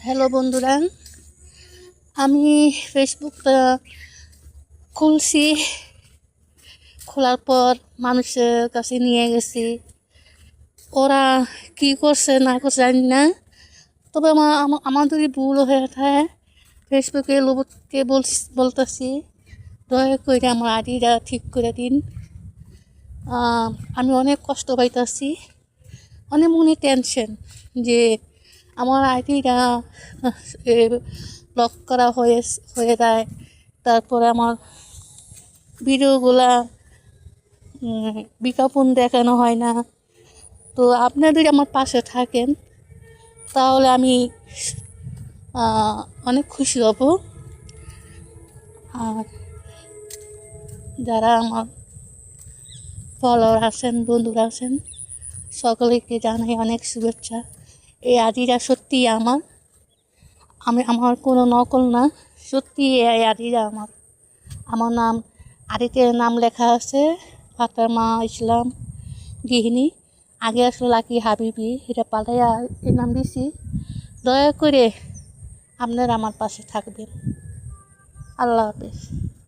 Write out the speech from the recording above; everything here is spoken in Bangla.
হ্যালো বন্ধুরা, আমি ফেসবুকটা খুলছি। খোলার পর মানুষের কাছে নিয়ে গেছি। ওরা কি করছে না করছে জানি না, তবে আমার যদি ভুল হয়ে থাকে ফেসবুকে লোককে বলতেছি দয়া করে আমার আইডিটা ঠিক করে দিন। আমি অনেক কষ্ট পাইতেছি, অনেক মনে টেনশন যে আমার আইডিটা ব্লক করা হয়ে যায়। তারপরে আমার ভিডিওগুলা বিজ্ঞাপন দেখানো হয় না। তো আপনারা যদি আমার পাশে থাকেন তাহলে আমি অনেক খুশি হব। আর যারা আমার ফলোয়ার আছেন, বন্ধুরা আছেন, সকলকে জানাই অনেক শুভেচ্ছা। এই আইডিটা সত্যিই আমার কোনো নকল না, সত্যি এই আইডিটা আমার নাম আদিতে নাম লেখা আছে ফাতেমা ইসলাম গৃহিণী। আগে আসলে লাকি হাবিবি, এটা পাল্টাইয়া এই নাম দিছি। দয়া করে আপনারা আমার পাশে থাকবেন। আল্লাহ হাফেজ।